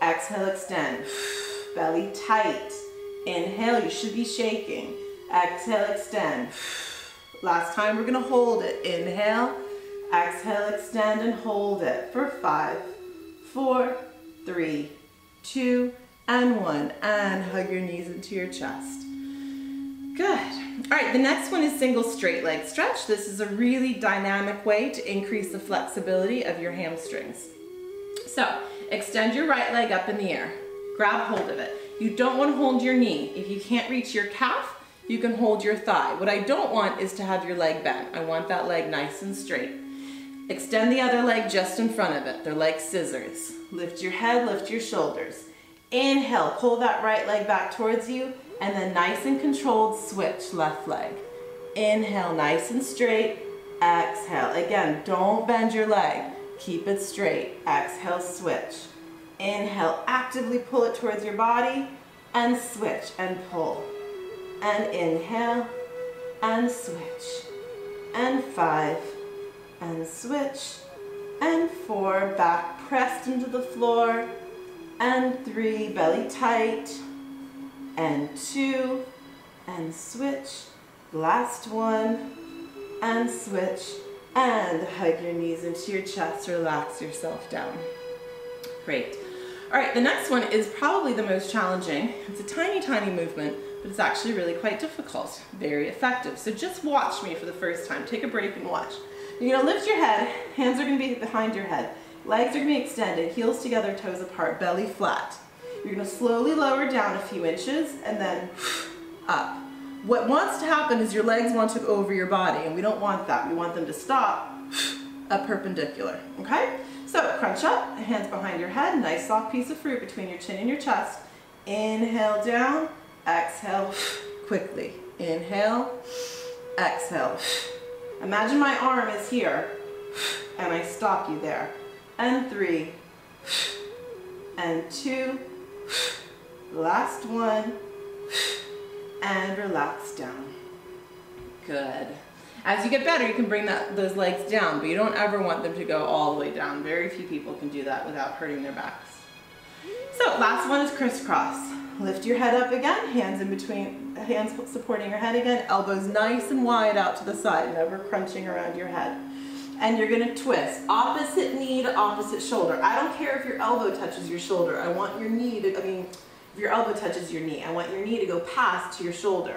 exhale, extend. Belly tight. Inhale, you should be shaking. Exhale, extend. Last time, we're gonna hold it. Inhale, exhale, extend, and hold it for 5, 4, 3, 2, and 1. And hug your knees into your chest. Good. All right, the next one is single straight leg stretch. This is a really dynamic way to increase the flexibility of your hamstrings. So, extend your right leg up in the air. Grab hold of it. You don't want to hold your knee. If you can't reach your calf, you can hold your thigh. What I don't want is to have your leg bent. I want that leg nice and straight. Extend the other leg just in front of it. They're like scissors. Lift your head, lift your shoulders. Inhale, pull that right leg back towards you, and then nice and controlled switch left leg. Inhale, nice and straight. Exhale. Again, don't bend your leg. Keep it straight. Exhale, switch. Inhale, actively pull it towards your body, and switch and pull. And inhale, and switch. And 5, and switch. And 4, back pressed into the floor. And 3, belly tight. And 2, and switch. Last one, and switch. And hug your knees into your chest, relax yourself down. Great. All right, the next one is probably the most challenging. It's a tiny, tiny movement, but it's actually really quite difficult, very effective. So just watch me for the first time. Take a break and watch. You're gonna lift your head, hands are gonna be behind your head. Legs are gonna be extended, heels together, toes apart, belly flat. You're gonna slowly lower down a few inches and then up. What wants to happen is your legs want to go over your body, and we don't want that. We want them to stop up perpendicular, okay? So crunch up, hands behind your head, nice soft piece of fruit between your chin and your chest. Inhale down, exhale quickly. Inhale, exhale. Imagine my arm is here, and I stop you there. And 3, and 2, last one, and relax down. Good. As you get better, you can bring those legs down, but you don't ever want them to go all the way down. Very few people can do that without hurting their backs. So last one is crisscross. Lift your head up again, hands in between, hands supporting your head again, elbows nice and wide out to the side, never crunching around your head. And you're gonna twist, opposite knee to opposite shoulder. I don't care if your elbow touches your shoulder. I want your knee to, if your elbow touches your knee, I want your knee to go past to your shoulder.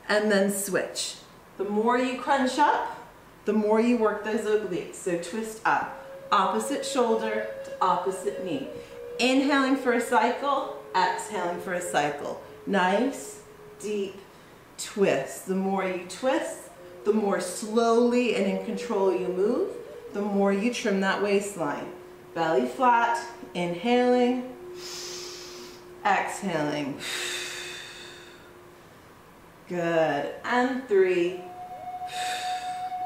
And then switch. The more you crunch up, the more you work those obliques. So twist up, opposite shoulder to opposite knee. Inhaling for a cycle, exhaling for a cycle. Nice, deep twist. The more you twist, the more slowly and in control you move, the more you trim that waistline. Belly flat, inhaling, exhaling. Good. And 3,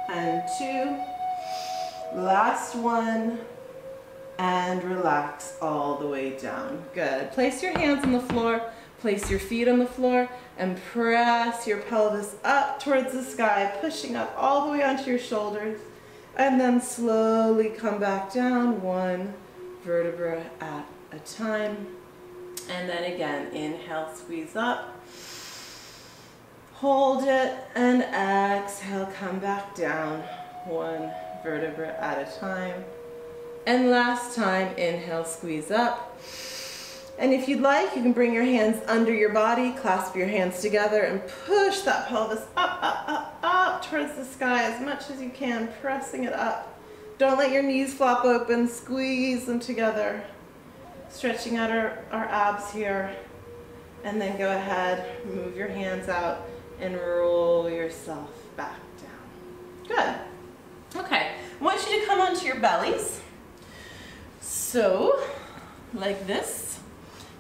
and 2, last one, and relax all the way down. Good. Place your hands on the floor, place your feet on the floor, and press your pelvis up towards the sky, pushing up all the way onto your shoulders, and then slowly come back down, 1 vertebra at a time. And then again, inhale, squeeze up. Hold it, and exhale, come back down, 1 vertebra at a time. And last time, inhale, squeeze up. And if you'd like, you can bring your hands under your body, clasp your hands together, and push that pelvis up, up, up, up towards the sky as much as you can, pressing it up. Don't let your knees flop open, squeeze them together, stretching out our abs here. And then go ahead, move your hands out, and roll yourself back down. Good. Okay, I want you to come onto your bellies. So, like this.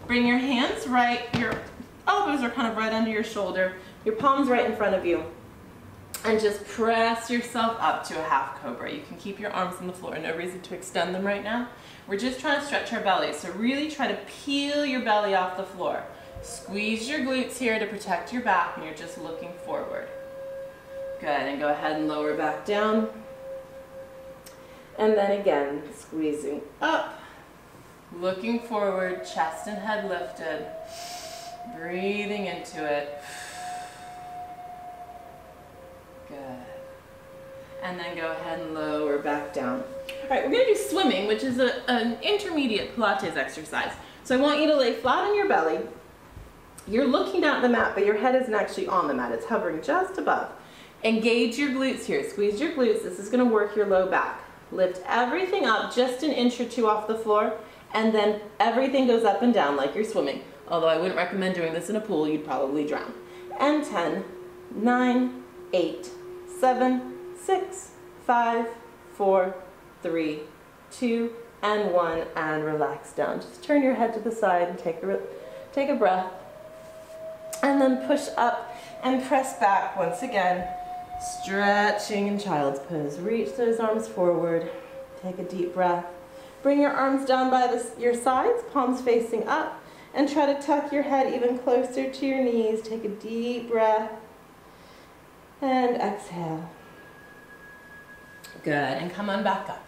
Bring your hands right, your elbows are kind of right under your shoulder, your palms right in front of you. And just press yourself up to a half cobra. You can keep your arms on the floor, no reason to extend them right now. We're just trying to stretch our belly, so really try to peel your belly off the floor. Squeeze your glutes here to protect your back, and you're just looking forward. Good, and go ahead and lower back down. And then again, squeezing up, looking forward, chest and head lifted, breathing into it. Good. And then go ahead and lower back down. All right, we're gonna do swimming, which is an intermediate Pilates exercise. So I want you to lay flat on your belly. You're looking down at the mat, but your head isn't actually on the mat. It's hovering just above. Engage your glutes here. Squeeze your glutes. This is gonna work your low back. Lift everything up just an inch or two off the floor, and then everything goes up and down like you're swimming. Although I wouldn't recommend doing this in a pool, you'd probably drown. And 10, 9, 8, 7, 6, 5, 4, 3, 2, and 1, and relax down. Just turn your head to the side and take a breath. And then push up and press back once again. Stretching in child's pose. Reach those arms forward. Take a deep breath. Bring your arms down by your sides, palms facing up, and try to tuck your head even closer to your knees. Take a deep breath and exhale. Good, and come on back up.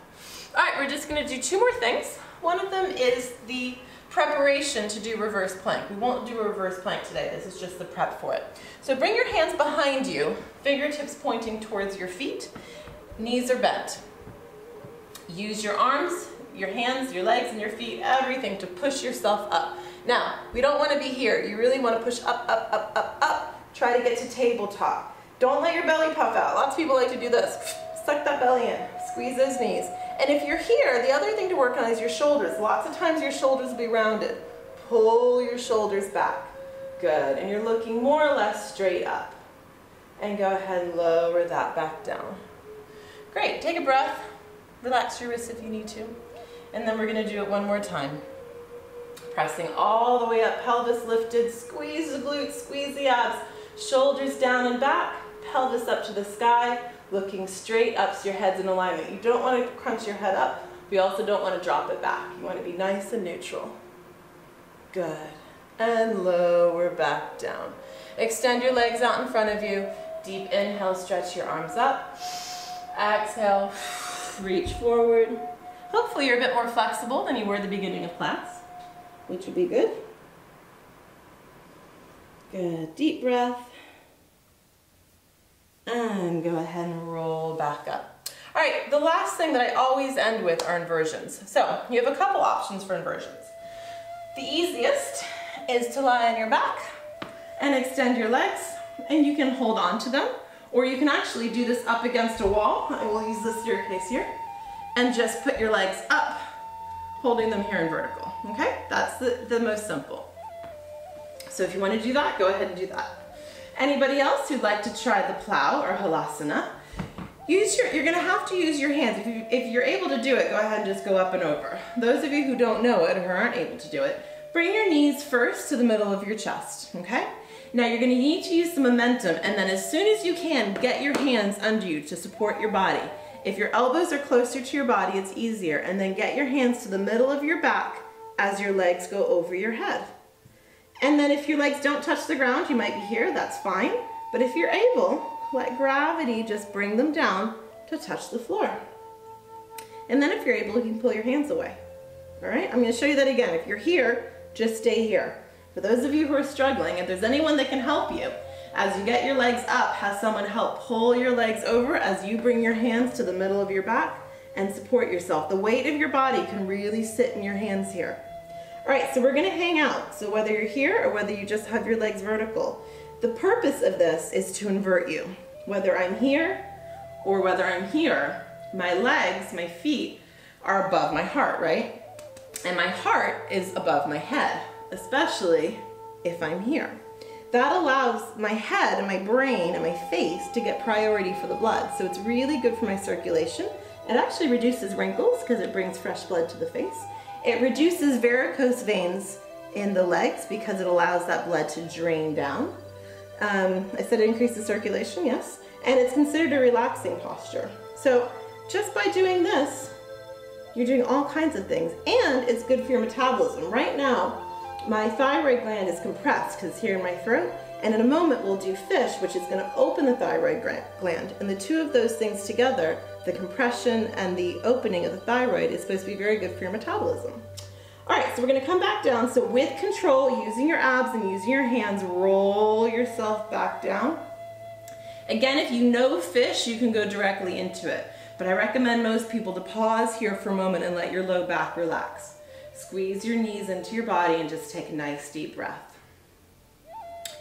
All right, we're just gonna do 2 more things. One of them is the preparation to do reverse plank. We won't do a reverse plank today. This is just the prep for it. So bring your hands behind you, fingertips pointing towards your feet, knees are bent. Use your arms, your hands, your legs, and your feet, everything to push yourself up. Now, we don't want to be here. You really want to push up, up, up, up, up. Try to get to tabletop. Don't let your belly puff out. Lots of people like to do this. Suck that belly in. Squeeze those knees. And if you're here, the other thing to work on is your shoulders. Lots of times your shoulders will be rounded. Pull your shoulders back. Good. And you're looking more or less straight up. And go ahead and lower that back down. Great. Take a breath. Relax your wrists if you need to. And then we're going to do it one more time. Pressing all the way up, pelvis lifted. Squeeze the glutes, squeeze the abs. Shoulders down and back. Pelvis up to the sky. Looking straight up so your head's in alignment. You don't want to crunch your head up. We also don't want to drop it back. You want to be nice and neutral. Good. And lower back down. Extend your legs out in front of you. Deep inhale, stretch your arms up. Exhale, reach forward. Hopefully you're a bit more flexible than you were at the beginning of class, which would be good. Good. Deep breath. And go ahead and roll back up. All right, the last thing that I always end with are inversions. So you have a couple options for inversions. The easiest is to lie on your back and extend your legs, and you can hold on to them, or you can actually do this up against a wall. I will use this staircase here, and just put your legs up, holding them here in vertical, okay? That's the most simple. So if you want to do that, go ahead and do that. Anybody else who'd like to try the plow or halasana, you're gonna have to use your hands. If you're able to do it, go ahead and just go up and over. Those of you who don't know it or who aren't able to do it, bring your knees first to the middle of your chest, okay? Now you're gonna need to use some momentum, and then as soon as you can, get your hands under you to support your body. If your elbows are closer to your body, it's easier, and then get your hands to the middle of your back as your legs go over your head. And then if your legs don't touch the ground, you might be here, that's fine. But if you're able, let gravity just bring them down to touch the floor. And then if you're able, you can pull your hands away. All right, I'm gonna show you that again. If you're here, just stay here. For those of you who are struggling, if there's anyone that can help you, as you get your legs up, have someone help pull your legs over as you bring your hands to the middle of your back and support yourself. The weight of your body can really sit in your hands here. All right, so we're gonna hang out. So whether you're here or whether you just have your legs vertical, the purpose of this is to invert you. Whether I'm here or whether I'm here, my legs, my feet are above my heart, right? And my heart is above my head, especially if I'm here. That allows my head and my brain and my face to get priority for the blood. So it's really good for my circulation. It actually reduces wrinkles because it brings fresh blood to the face. It reduces varicose veins in the legs because it allows that blood to drain down. I said it increases circulation, yes. And it's considered a relaxing posture. So just by doing this, you're doing all kinds of things. And it's good for your metabolism. Right now, my thyroid gland is compressed because it's here in my throat. And in a moment we'll do fish, which is going to open the thyroid gland. And the two of those things together, the compression and the opening of the thyroid, is supposed to be very good for your metabolism. All right, so we're going to come back down. So with control, using your abs and using your hands, roll yourself back down. Again, if you know fish, you can go directly into it. But I recommend most people to pause here for a moment and let your low back relax. Squeeze your knees into your body and just take a nice deep breath.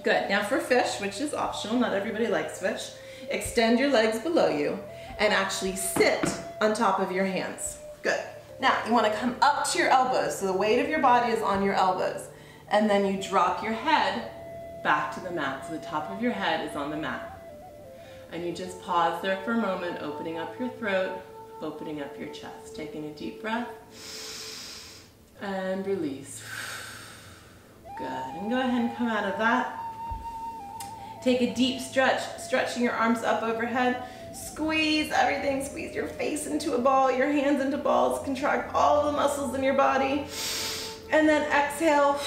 Good. Now for fish, which is optional, not everybody likes fish, extend your legs below you and actually sit on top of your hands. Good. Now you want to come up to your elbows, so the weight of your body is on your elbows. And then you drop your head back to the mat, so the top of your head is on the mat. And you just pause there for a moment, opening up your throat, opening up your chest. Taking a deep breath and release. Good. And go ahead and come out of that. Take a deep stretch, stretching your arms up overhead. Squeeze everything, squeeze your face into a ball, your hands into balls, contract all the muscles in your body. And then exhale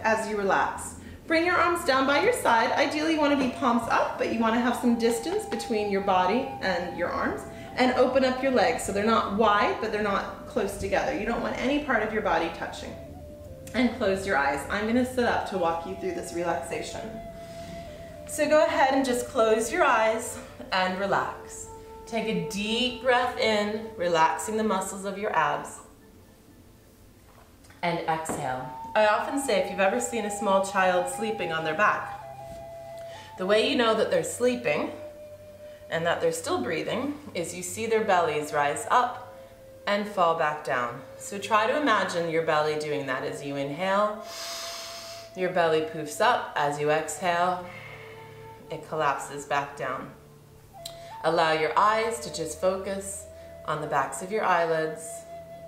as you relax. Bring your arms down by your side. Ideally you want to be palms up, but you want to have some distance between your body and your arms. And open up your legs so they're not wide, but they're not close together. You don't want any part of your body touching. And close your eyes. I'm going to sit up to walk you through this relaxation. So go ahead and just close your eyes and relax. Take a deep breath in, relaxing the muscles of your abs. And exhale. I often say if you've ever seen a small child sleeping on their back, the way you know that they're sleeping and that they're still breathing is you see their bellies rise up and fall back down. So try to imagine your belly doing that. As you inhale, your belly poofs up. As you exhale, it collapses back down. Allow your eyes to just focus on the backs of your eyelids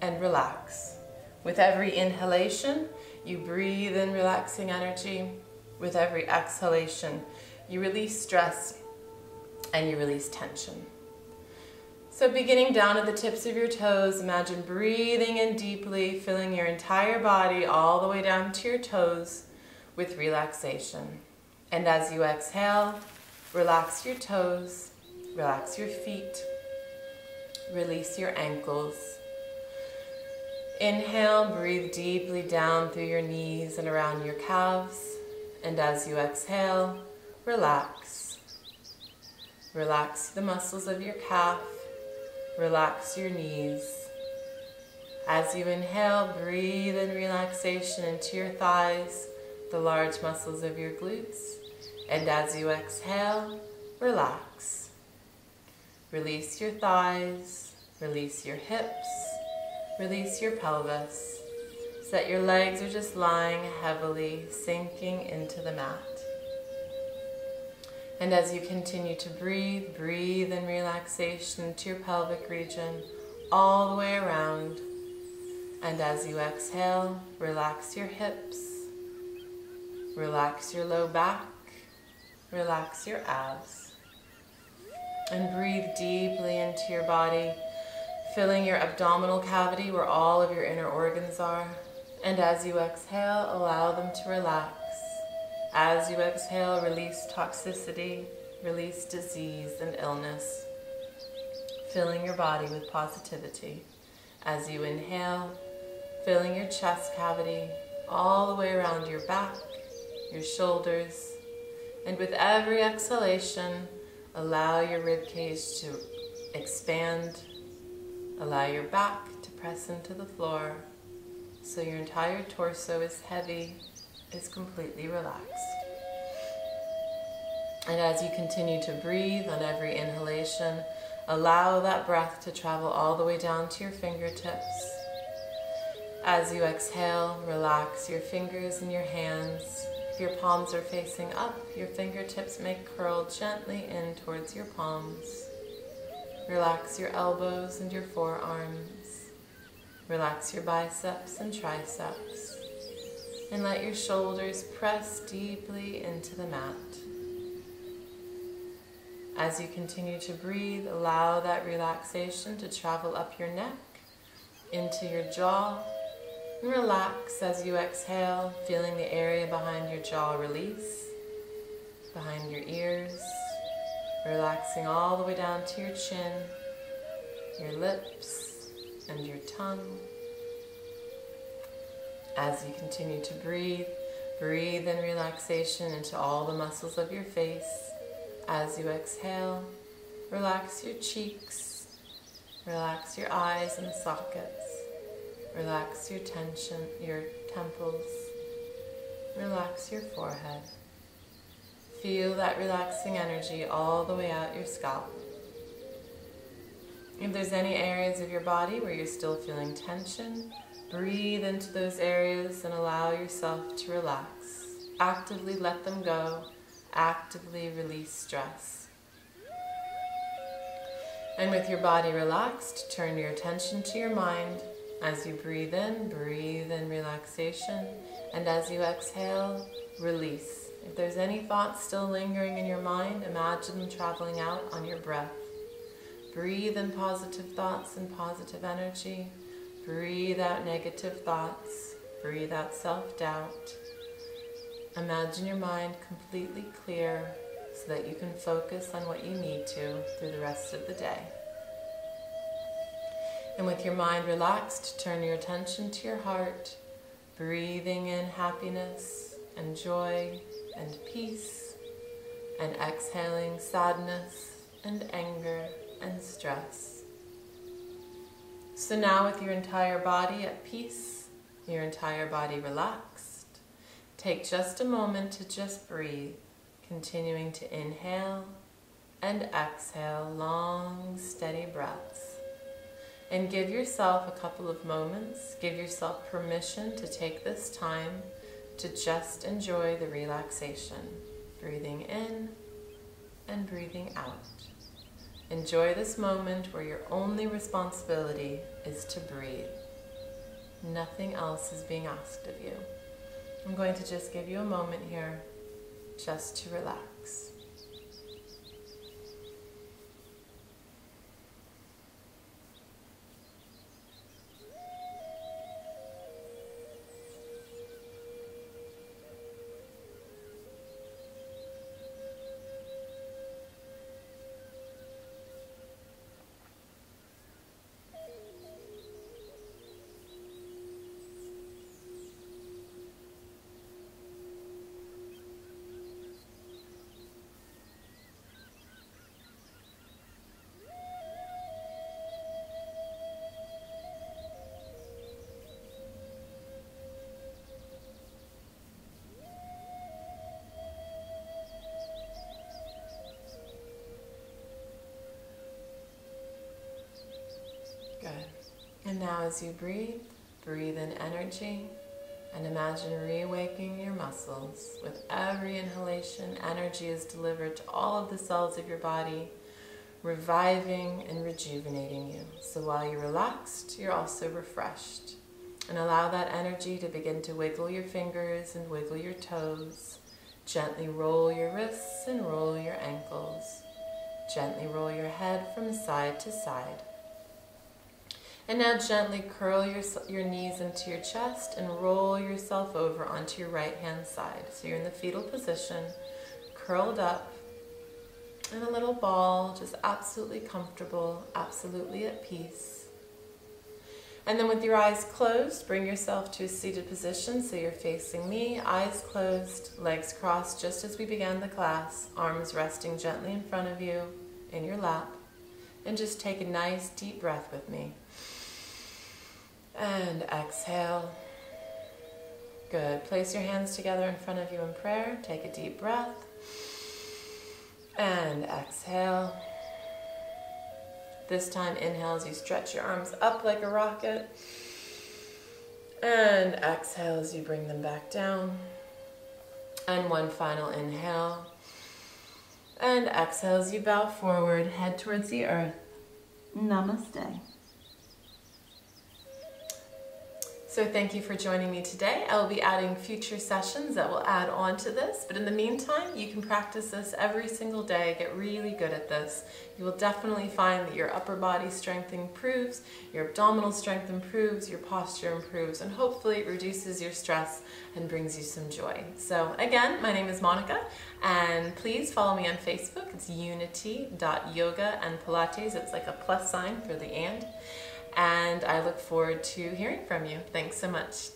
and relax. With every inhalation, you breathe in relaxing energy. With every exhalation, you release stress and you release tension. So beginning down at the tips of your toes, imagine breathing in deeply, filling your entire body all the way down to your toes with relaxation. And as you exhale, relax your toes, relax your feet, release your ankles. Inhale, breathe deeply down through your knees and around your calves. And as you exhale, relax. Relax the muscles of your calf, relax your knees. As you inhale, breathe in relaxation into your thighs, the large muscles of your glutes. And as you exhale, relax. Release your thighs, release your hips, release your pelvis, so that your legs are just lying heavily, sinking into the mat. And as you continue to breathe, breathe in relaxation into your pelvic region, all the way around. And as you exhale, relax your hips, relax your low back, relax your abs. And breathe deeply into your body, filling your abdominal cavity where all of your inner organs are. And as you exhale, allow them to relax. As you exhale, release toxicity, release disease and illness, filling your body with positivity. As you inhale, filling your chest cavity all the way around your back, your shoulders, and with every exhalation, allow your rib cage to expand, allow your back to press into the floor, so your entire torso is heavy, is completely relaxed. And as you continue to breathe on every inhalation, allow that breath to travel all the way down to your fingertips. As you exhale, relax your fingers and your hands. If your palms are facing up, your fingertips may curl gently in towards your palms. Relax your elbows and your forearms. Relax your biceps and triceps. And let your shoulders press deeply into the mat. As you continue to breathe, allow that relaxation to travel up your neck, into your jaw, And relax as you exhale, feeling the area behind your jaw release, behind your ears, relaxing all the way down to your chin, your lips, and your tongue. As you continue to breathe, breathe in relaxation into all the muscles of your face. As you exhale, relax your cheeks, relax your eyes and sockets, relax your tension, your temples, relax your forehead. Feel that relaxing energy all the way out your scalp. If there's any areas of your body where you're still feeling tension, breathe into those areas and allow yourself to relax. Actively let them go. Actively release stress. And with your body relaxed, turn your attention to your mind. As you breathe in relaxation. And as you exhale, release. If there's any thoughts still lingering in your mind, imagine them traveling out on your breath. Breathe in positive thoughts and positive energy. Breathe out negative thoughts. Breathe out self-doubt. Imagine your mind completely clear so that you can focus on what you need to through the rest of the day. And with your mind relaxed, turn your attention to your heart, breathing in happiness and joy and peace, and exhaling sadness and anger and stress. So now with your entire body at peace, your entire body relaxed, take just a moment to just breathe, continuing to inhale and exhale long, steady breaths. And give yourself a couple of moments, give yourself permission to take this time to just enjoy the relaxation, breathing in and breathing out. Enjoy this moment where your only responsibility is to breathe. Nothing else is being asked of you. I'm going to just give you a moment here just to relax. Good. And now as you breathe, breathe in energy and imagine reawakening your muscles. With every inhalation, energy is delivered to all of the cells of your body, reviving and rejuvenating you. So while you're relaxed, you're also refreshed. And allow that energy to begin to wiggle your fingers and wiggle your toes. Gently roll your wrists and roll your ankles. Gently roll your head from side to side. And now gently curl your knees into your chest and roll yourself over onto your right hand side. So you're in the fetal position, curled up in a little ball, just absolutely comfortable, absolutely at peace. And then with your eyes closed, bring yourself to a seated position so you're facing me, eyes closed, legs crossed just as we began the class, arms resting gently in front of you, in your lap. And just take a nice deep breath with me. And exhale. Good. Place your hands together in front of you in prayer. Take a deep breath. And exhale. This time, inhale as you stretch your arms up like a rocket. And exhale as you bring them back down. And one final inhale. And exhale as you bow forward, head towards the earth. Namaste. So thank you for joining me today. I will be adding future sessions that will add on to this, but in the meantime, you can practice this every single day, get really good at this. You will definitely find that your upper body strength improves, your abdominal strength improves, your posture improves, and hopefully it reduces your stress and brings you some joy. So again, my name is Monica, and please follow me on Facebook. It's unity.yoga and Pilates. It's like a plus sign for the and I look forward to hearing from you. Thanks so much.